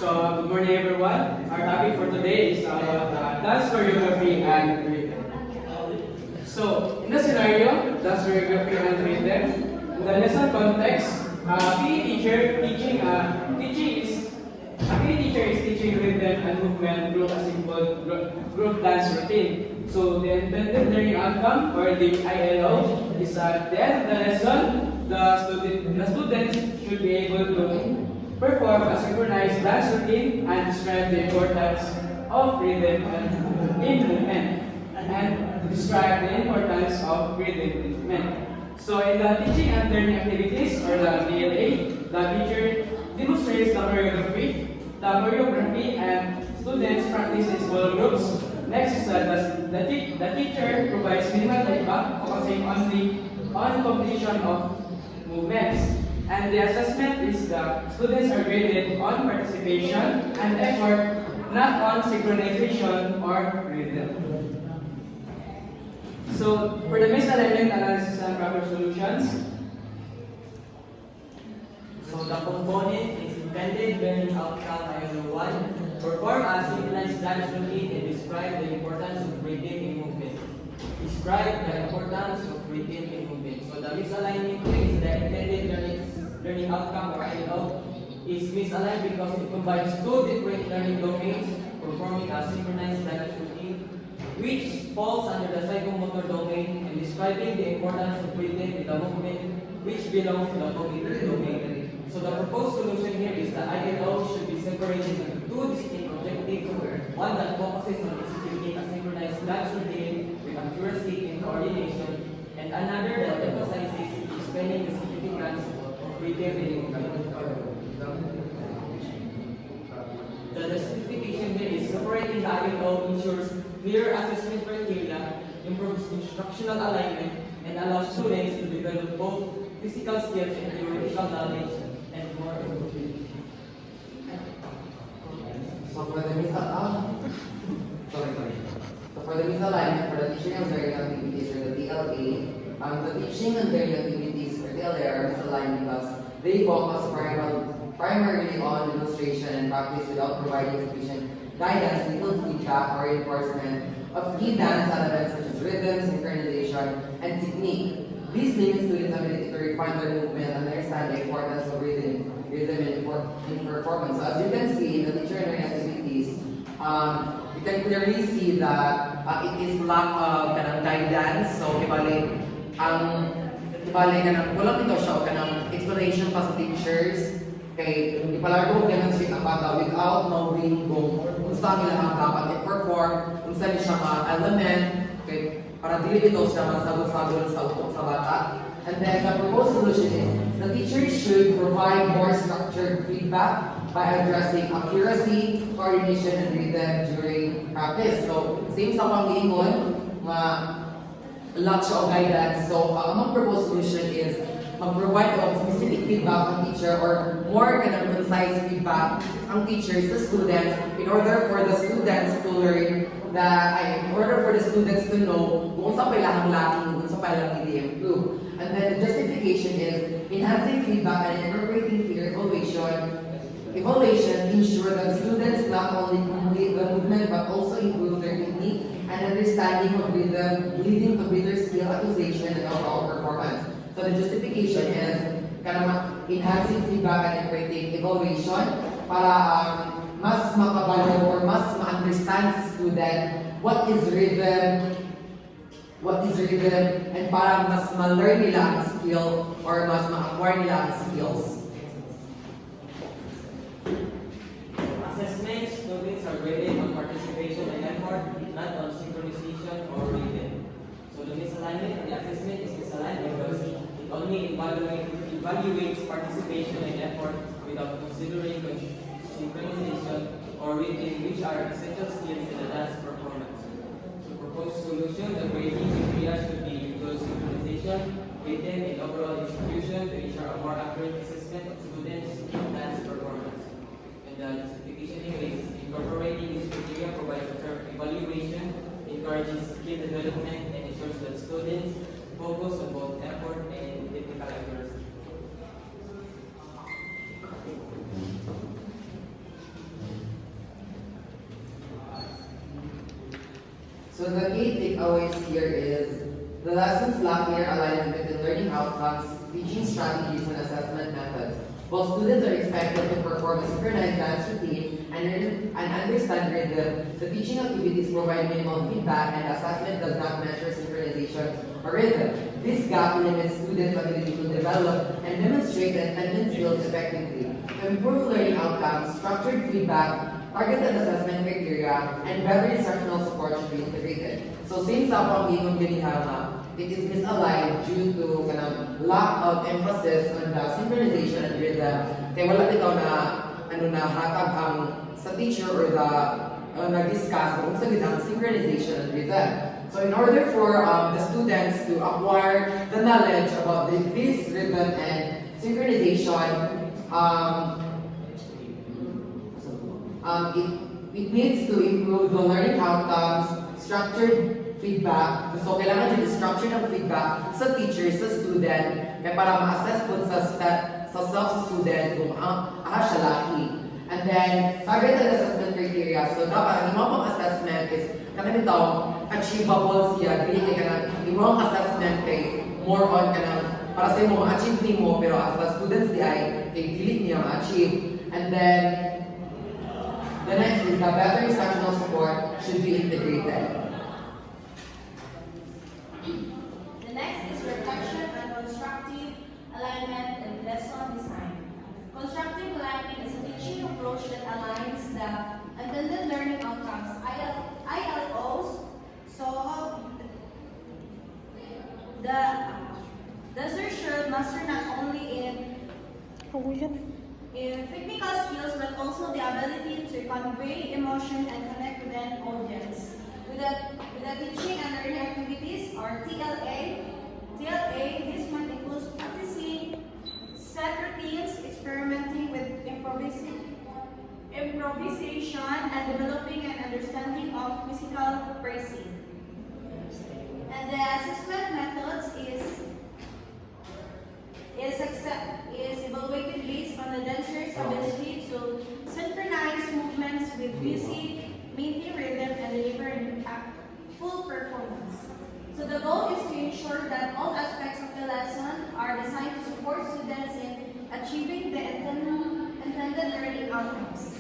Good morning everyone. Our topic for today is about dance choreography and rhythm. So, in the scenario, dance choreography and rhythm, in the lesson context, PE teacher is teaching rhythm and movement through a simple group dance routine. So, the intended learning outcome or the ILO is at the end of the lesson, the students should be able to perform a synchronized dance routine and describe the importance of rhythm in movement and describe the importance of rhythm in movement. So in the teaching and learning activities or the DLA, the teacher demonstrates the choreography and students practice in small groups. Next is the teacher provides minimal feedback focusing on completion of movements. And the assessment is the students are graded on participation and effort, not on synchronization or rhythm. So, for the misalignment analysis and proper solutions, So the component is intended learning outcome ILO 1, perform a synchronized dance routine and describe the importance of rhythm in movement. Describe the importance of rhythm in movement. So the misalignment is the intended learning outcome or ILO is misaligned because it combines two different learning domains, performing a synchronized dance routine, which falls under the psychomotor domain, and describing the importance of rhythm in the movement, which belongs to the cognitive domain. So the proposed solution here is that ILO should be separated into two distinct objectives, one that focuses on executing a synchronized dance routine with accuracy and coordination, and another that emphasizes explaining the significance of rhythm in movement. The justification here is separating the ILO ensures clear assessment criteria, improves instructional alignment, and allows students to develop both physical skills and theoretical knowledge and more effectively. So for the misalignment for the teaching and learning activities or the TLA, the teaching and learning activities or TLA are misaligned because they focus primarily on demonstration and practice without providing sufficient guidance, legal feedback, or reinforcement of key dance elements such as rhythm, synchronization, and technique. These limit students' ability to refine their movement and understand the importance of rhythm in performance. So as you can see in the teacher and learning activities, you can clearly see that it is lack of guidance. So kulang ito siya o explanation pa sa teachers. Kay ipalaro demonstrate ang bata without knowing kung saan nila ang dapat i-perform, kung saan siya element, okay, para dili ito siya masagol-sagol sa utok sa bata. And then the proposed solution is the teacher should provide more structured feedback by addressing accuracy, coordination, and rhythm during practice. So, same sa pang-iingon, lack siya o guidance. So, ang proposed solution is mag-provide of specific feedback ang teacher or more concise feedback ang teacher sa students in order for the students to learn in order for the students to know kung saan kailangan lacking, kung saan kailangan i-improve. And then the justification is enhancing feedback and incorporating peer evaluation ensure that students not only complete the movement but also improve their technique and understanding of rhythm, leading to better skill acquisition and overall performance. So the justification is enhancing feedback and integrating evaluation para mas makabalo or mas ma-understand sa student what is rhythm, and para mas ma-learn nila ang skill or mas ma-acquire nila ang skills. Assessment, students are graded on participation and effort, not on synchronization or rhythm. So the misalignment, the assessment is misaligned because it only evaluates participation and effort without considering synchronization or rhythm, which are essential skills in the dance performance. So proposed solution, the grading criteria should be include synchronization, rhythm, and overall distribution to ensure a more accurate assessment of students' dance performance. And the justification here is incorporating these criteria provides a fair evaluation, encourages skill development, and ensures that students focus on both effort and technical accuracy. So the key takeaways here is the lessons lack clear alignment between learning outcomes, teaching strategies, and assessment methods. While students are expected to perform a synchronized dance routine and understand rhythm, the teaching activities provide minimal feedback and assessment does not measure synchronization or rhythm. This gap limits students' ability to develop and demonstrate attendance skills effectively. To improve learning outcomes, structured feedback, targeted assessment criteria, and better instructional support should be integrated. So since sa pang ginihama, it is misaligned due to lack of emphasis on the synchronization and rhythm. Kaya wala bitaw na hatag ang sa teacher or na-discuss kung sa ang synchronization and rhythm. So in order for the students to acquire the knowledge about this rhythm and synchronization, it needs to improve the learning outcomes, structured feedback. So kailangan din structure ng feedback sa teacher, sa student, kaya para ma-assess po sa self-student kung siya lucky. And then, targeted assessment criteria. So dapat ang imong assessment is kanang ito, achievable siya. Dili kay kanang imong assessment kay more on kanang para sa imo ma-achieve nimo pero as the students di ay kay dili niya ma-achieve. And then the next is the better instructional support should be integrated. The next is reflection on constructive alignment and lesson design. Constructive alignment is a teaching approach that aligns the intended learning outcomes, ILOs, so the learner should master not only in technical skills but also the ability to convey emotion and connect with an audience. With the teaching and learning activities or TLA, this one includes practicing set routines, experimenting with improvisation, and developing an understanding of musical phrasing. And the assessment methods is evaluated based on the dancer's ability to synchronize movements with music, maintain rhythm, and deliver an full performance. So the goal is to ensure that all aspects of the lesson are designed to support students in achieving the intended learning outcomes.